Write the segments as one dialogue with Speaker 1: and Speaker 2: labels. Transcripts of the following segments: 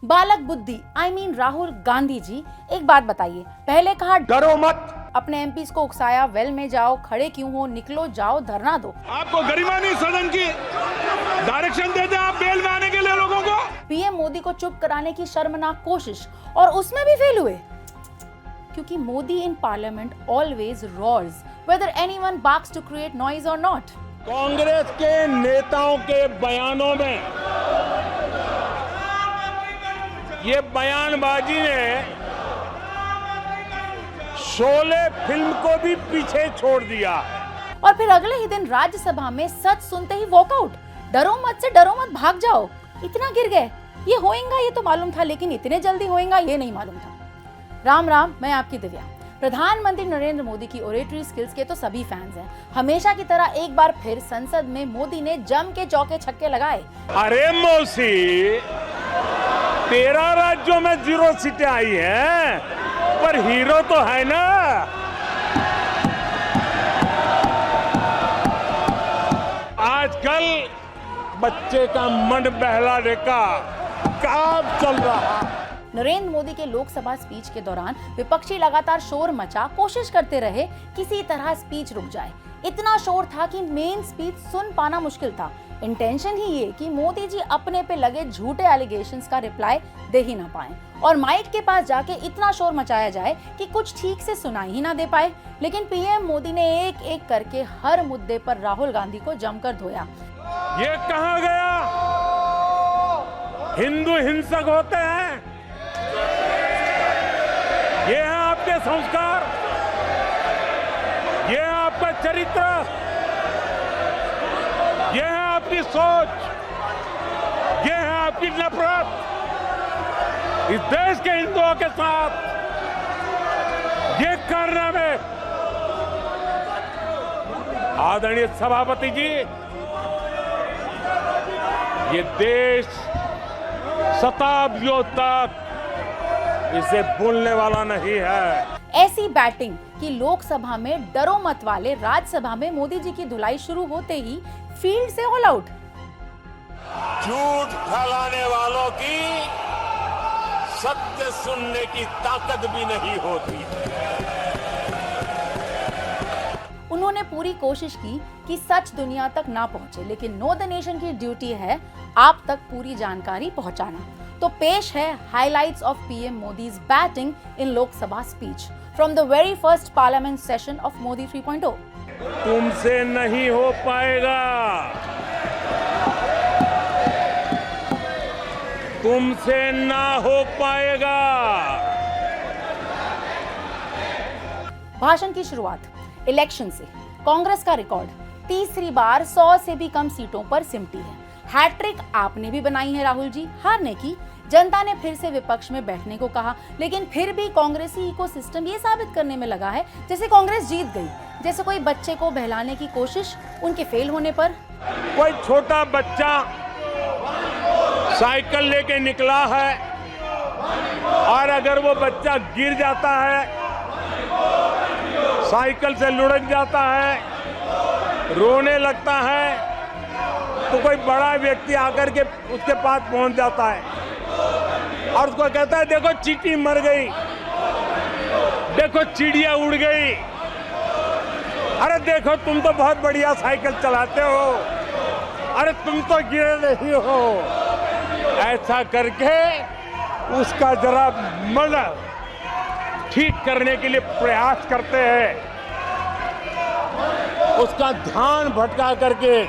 Speaker 1: बालक बुद्धि राहुल गांधी जी, एक बात बताइए, पहले कहा
Speaker 2: डरो मत,
Speaker 1: अपने एमपीज को उकसाया वेल में जाओ, खड़े क्यों हो, निकलो जाओ, धरना दो।
Speaker 2: आपको गरिमा नहीं सदन की डायरेक्शन देते आप बेल में आने के लिए लोगों को।
Speaker 1: पीएम मोदी को चुप कराने की शर्मनाक कोशिश, और उसमें भी फेल हुए, क्योंकि Modi in parliament always roars whether anyone barks to create noise or not।
Speaker 2: Congress के नेताओं के बयानों में ये बयानबाजी ने शोले फिल्म को भी पीछे छोड़ दिया है।
Speaker 1: और फिर अगले ही दिन राज्यसभा में सच सुनते ही वॉकआउट, डरो मत से डरो मत, भाग जाओ, इतना गिर गए। ये होएगा ये तो मालूम था, लेकिन इतने जल्दी होएगा ये नहीं मालूम था। राम राम, मैं आपकी दिव्या। प्रधानमंत्री नरेंद्र मोदी की ओरेटरी स्किल्स के तो सभी फैंस हैं। हमेशा की तरह एक बार फिर संसद में मोदी ने जम के चौके छक्के लगाए।
Speaker 2: अरे मौसी, 13 राज्यों में 0 सीटें आई हैं, पर हीरो तो है ना। आजकल बच्चे का मन बहलाने का काम चल रहा।
Speaker 1: नरेंद्र मोदी के लोकसभा स्पीच के दौरान विपक्षी लगातार शोर मचा, कोशिश करते रहे किसी तरह स्पीच रुक जाए। इतना शोर था कि मेन स्पीच सुन पाना मुश्किल था। इंटेंशन ही ये कि मोदी जी अपने पे लगे झूठे एलिगेशंस का रिप्लाई दे ही ना पाए और माइक के पास जाके इतना शोर मचाया जाए कि कुछ ठीक से सुनाई ही ना दे पाए। लेकिन पीएम मोदी ने एक एक करके हर मुद्दे पर राहुल गांधी को जमकर धोया।
Speaker 2: ये कहा गया हिंदू हिंसक होते हैं, ये है आपके संस्कार, ये है आपका चरित्र, ये है आपकी सोच, ये है आपकी नफरत इस देश के हिंदुओं के साथ। ये करने में आदरणीय सभापति जी, ये देश शताब्दियों तक इसे भूलने वाला नहीं है।
Speaker 1: ऐसी बैटिंग कि लोकसभा में डरो मत वाले राज्यसभा में मोदी जी की धुलाई शुरू होते ही फील्ड से ऑल आउट।
Speaker 2: झूठ फैलाने वालों की सत्य सुनने की ताकत भी नहीं होती।
Speaker 1: उन्होंने पूरी कोशिश की कि सच दुनिया तक ना पहुंचे, लेकिन नो द नेशन की ड्यूटी है आप तक पूरी जानकारी पहुंचाना। तो पेश है highlights of PM Modi's batting in Lok Sabha speech from the very first parliament session of Modi 3.0।
Speaker 2: तुमसे नहीं हो पाएगा, तुमसे ना हो पाएगा।
Speaker 1: भाषण की शुरुआत इलेक्शन से। कांग्रेस का रिकॉर्ड तीसरी बार 100 से भी कम सीटों पर सिमटी है। हैट्रिक आपने भी बनाई है राहुल जी, हारने की। जनता ने फिर से विपक्ष में बैठने को कहा, लेकिन फिर भी कांग्रेसी इकोसिस्टम ये साबित करने में लगा है जैसे कांग्रेस जीत गई, जैसे कोई बच्चे को बहलाने की कोशिश उनके फेल होने पर।
Speaker 2: कोई छोटा बच्चा साइकिल लेके निकला है और अगर वो बच्चा गिर जाता है, साइकिल से लुढ़क जाता है, रोने लगता है, तो कोई बड़ा व्यक्ति आकर के उसके पास पहुंच जाता है और उसको कहता है देखो चींटी मर गई, देखो चिड़िया उड़ गई, अरे देखो तुम तो बहुत बढ़िया साइकिल चलाते हो, अरे तुम तो गिरे नहीं हो। ऐसा करके उसका जरा मन ठीक करने के लिए प्रयास करते हैं, उसका ध्यान भटका करके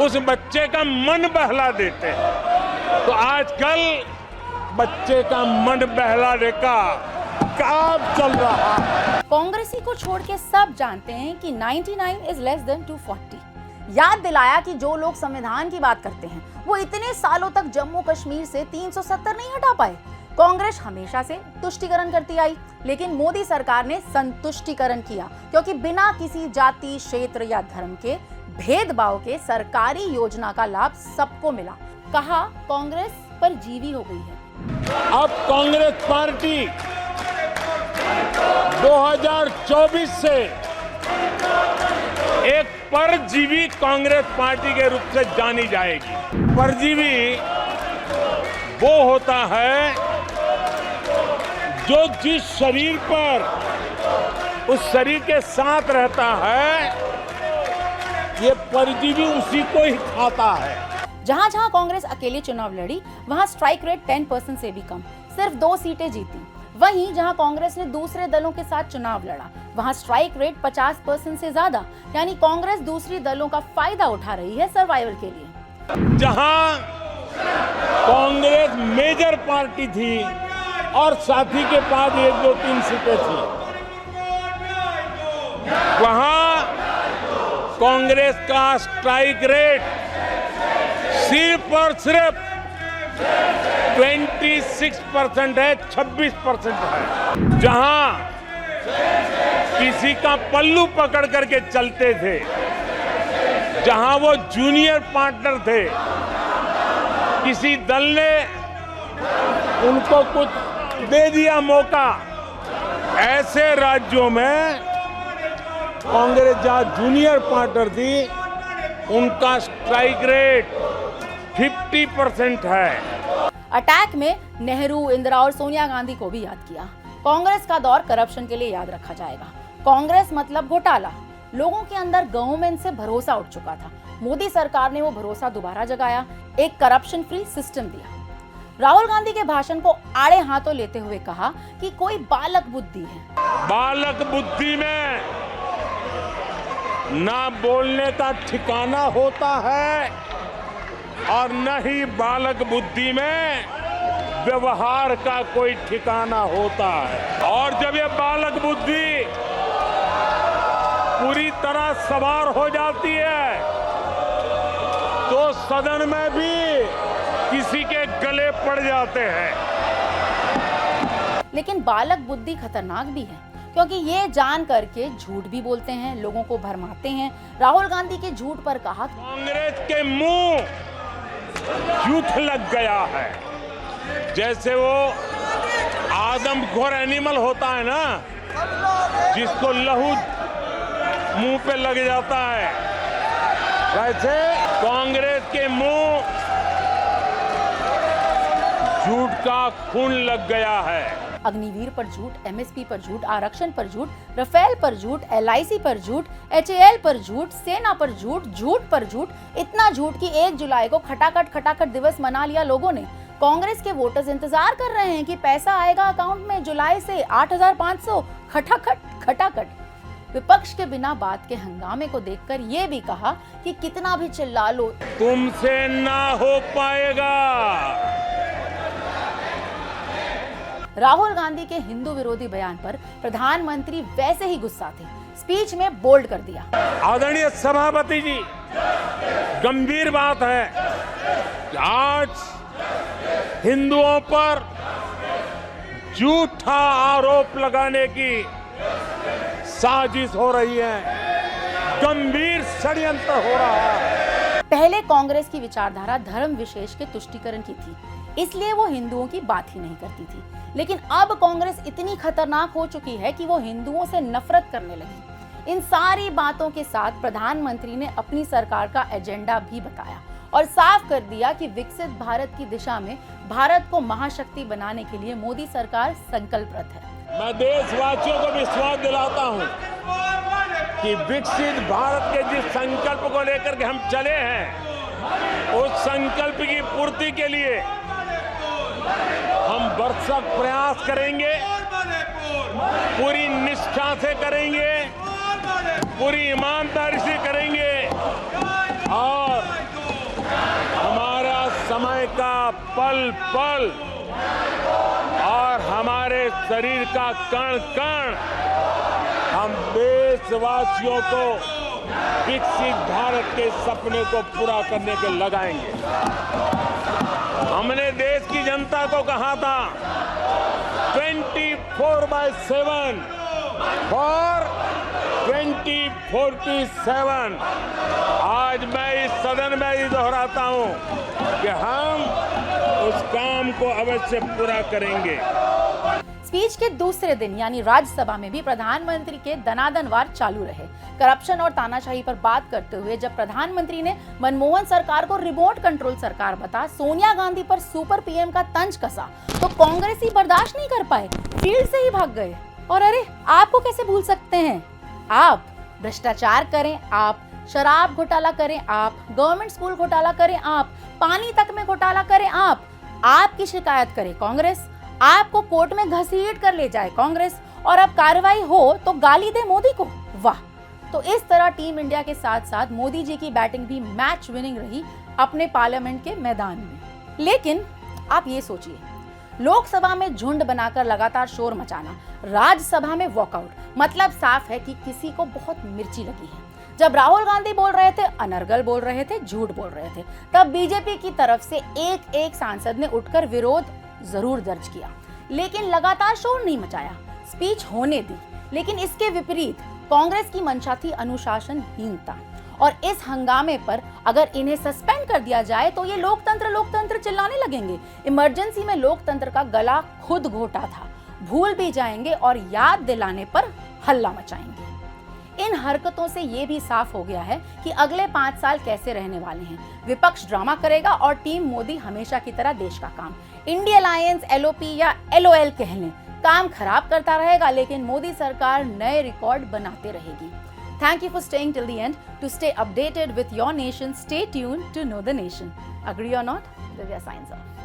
Speaker 2: उस बच्चे का मन बहला देते हैं। तो आजकल बच्चे का मन बहलाने का काम चल रहा है।
Speaker 1: कांग्रेसी को छोड़ के सब जानते हैं कि 99 इज लेस देन 240। याद दिलाया कि जो लोग संविधान की बात करते हैं वो इतने सालों तक जम्मू कश्मीर से 370 नहीं हटा पाए। कांग्रेस हमेशा से तुष्टीकरण करती आई, लेकिन मोदी सरकार ने संतुष्टीकरण किया, क्योंकि बिना किसी जाति, क्षेत्र या धर्म के भेदभाव के सरकारी योजना का लाभ सबको मिला। कहा कांग्रेस परजीवी हो गई है।
Speaker 2: अब कांग्रेस पार्टी 2024 से एक परजीवी कांग्रेस पार्टी के रूप से जानी जाएगी। परजीवी वो होता है जो जिस शरीर पर उस शरीर के साथ रहता है, ये परजीवी उसी को ही खाता है।
Speaker 1: जहां जहां कांग्रेस अकेले चुनाव लड़ी, वहां स्ट्राइक रेट 10% से भी कम, सिर्फ 2 सीटें जीती। वहीं जहां कांग्रेस ने दूसरे दलों के साथ चुनाव लड़ा, वहां स्ट्राइक रेट 50% से ज्यादा, यानी कांग्रेस दूसरी दलों का फायदा उठा रही है सर्वाइवल के लिए।
Speaker 2: जहां कांग्रेस मेजर पार्टी थी और साथी के पास 1, 2, 3 सीटें थी, वहां कांग्रेस का स्ट्राइक रेट सिर्फ और सिर्फ 26% है, 26% है। जहां किसी का पल्लू पकड़ करके चलते थे, जहां वो जूनियर पार्टनर थे, किसी दल ने उनको कुछ दे दिया मौका, ऐसे राज्यों में कांग्रेस जहां जूनियर पार्टनर थी, उनका स्ट्राइक रेट 50% है।
Speaker 1: अटैक में नेहरू, इंदिरा और सोनिया गांधी को भी याद किया। कांग्रेस का दौर करप्शन के लिए याद रखा जाएगा। कांग्रेस मतलब घोटाला। लोगों के अंदर गवर्नमेंट से भरोसा उठ चुका था। मोदी सरकार ने वो भरोसा दोबारा जगाया, एक करप्शन फ्री सिस्टम दिया। राहुल गांधी के भाषण को आड़े हाथों लेते हुए कहा कि कोई बालक बुद्धि है।
Speaker 2: बालक बुद्धि में ना बोलने का ठिकाना होता है और न ही बालक बुद्धि में व्यवहार का कोई ठिकाना होता है। और जब ये बालक बुद्धि पूरी तरह सवार हो जाती है, तो सदन में भी किसी के गले पड़ जाते हैं।
Speaker 1: लेकिन बालक बुद्धि खतरनाक भी है, क्योंकि ये जान करके झूठ भी बोलते हैं, लोगों को भरमाते हैं। राहुल गांधी के झूठ पर कहा,
Speaker 2: कांग्रेस के मुंह झूठ लग गया है। जैसे वो आदमखोर एनिमल होता है ना, जिसको लहू मुंह पे लग जाता है, वैसे कांग्रेस के मुंह झूठ का खून लग गया है।
Speaker 1: अग्निवीर पर झूठ, एमएसपी पर झूठ, आरक्षण पर झूठ, राफेल पर झूठ, एलआईसी पर झूठ, एचएएल पर झूठ, सेना पर झूठ, झूठ पर झूठ, इतना झूठ कि 1 जुलाई को खटाखट दिवस मना लिया लोगों ने। कांग्रेस के वोटर्स इंतजार कर रहे हैं कि पैसा आएगा अकाउंट में जुलाई से 8,500। खटाखट। विपक्ष के बिना बात के हंगामे को देखकर ये भी कहा कि कितना भी चिल्ला लो,
Speaker 2: तुमसे ना हो पाएगा।
Speaker 1: राहुल गांधी के हिंदू विरोधी बयान पर प्रधानमंत्री वैसे ही गुस्सा थे। स्पीच में बोल्ड कर दिया,
Speaker 2: आदरणीय सभापति जी, गंभीर बात है कि आज हिंदुओं पर झूठा आरोप लगाने की साजिश हो रही है, गंभीर षड्यंत्र हो रहा है।
Speaker 1: पहले कांग्रेस की विचारधारा धर्म विशेष के तुष्टीकरण की थी, इसलिए वो हिंदुओं की बात ही नहीं करती थी। लेकिन अब कांग्रेस इतनी खतरनाक हो चुकी है कि वो हिंदुओं से नफरत करने लगी। इन सारी बातों के साथ प्रधानमंत्री ने अपनी सरकार का एजेंडा भी बताया और साफ कर दिया कि विकसित भारत की दिशा में भारत को महाशक्ति बनाने के लिए मोदी सरकार संकल्परत है।
Speaker 2: मैं देशवासियों को विश्वास दिलाता हूं कि विकसित भारत के जिस संकल्प को लेकर के हम चले हैं, उस संकल्प की पूर्ति के लिए हम भरसक प्रयास करेंगे, पूरी निष्ठा से करेंगे, पूरी ईमानदारी से करेंगे और हमारा समय का पल पल और हमारे शरीर का कण कण हम देशवासियों को विकसित भारत के सपने को पूरा करने के लगाएंगे। हमने देश की जनता को कहा था 24/7 फॉर 2047। आज मैं इस सदन में ही दोहराता हूं कि हम उस काम को अवश्य पूरा करेंगे।
Speaker 1: स्पीच के दूसरे दिन यानी राज्यसभा में भी प्रधानमंत्री के दनादन वार चालू रहे। करप्शन और तानाशाही पर बात करते हुए जब प्रधानमंत्री ने मनमोहन सरकार को रिमोट कंट्रोल सरकार बता सोनिया गांधी पर सुपर पीएम का तंज कसा तो कांग्रेसी बर्दाश्त नहीं कर पाए, फील्ड से ही भाग गए। और अरे आपको कैसे भूल सकते हैं, आप भ्रष्टाचार करें, आप शराब घोटाला करें, आप गवर्नमेंट स्कूल घोटाला करें, आप पानी तक में घोटाला करें, आपकी शिकायत करे कांग्रेस, आपको कोर्ट में घसीट कर ले जाए कांग्रेस, और अब कार्रवाई हो तो गाली दे मोदी को। वाह! तो इस तरह टीम इंडिया के साथ साथ मोदी जी की बैटिंग भी मैच विनिंग रही अपने पार्लियामेंट के मैदान में। लेकिन आप ये सोचिए, लोकसभा में झुंड बनाकर लगातार शोर मचाना, राज्यसभा में वॉकआउट, मतलब साफ है कि किसी को बहुत मिर्ची लगी है। जब राहुल गांधी बोल रहे थे, अनर्गल बोल रहे थे, झूठ बोल रहे थे, तब बीजेपी की तरफ से एक एक सांसद ने उठकर विरोध जरूर दर्ज किया, लेकिन लगातार शोर नहीं मचाया, स्पीच होने दी। लेकिन इसके विपरीत कांग्रेस की मंशा थी अनुशासनहीनता, और इस हंगामे पर अगर इन्हें सस्पेंड कर दिया जाए तो ये लोकतंत्र चिल्लाने लगेंगे। इमरजेंसी में लोकतंत्र का गला खुद घोटा था, भूल भी जाएंगे और याद दिलाने पर हल्ला मचाएंगे। इन हरकतों से ये भी साफ हो गया है कि अगले 5 साल कैसे रहने वाले हैं। विपक्ष ड्रामा करेगा और टीम मोदी हमेशा की तरह देश का काम, इंडिया अलायंस, एलओपी या एलओएल कह लें, काम खराब करता रहेगा, लेकिन मोदी सरकार नए रिकॉर्ड बनाते रहेगी। Thank you for staying till the end. To stay updated with your nation, stay tuned to Know the Nation. Agree or not? Divya signs off.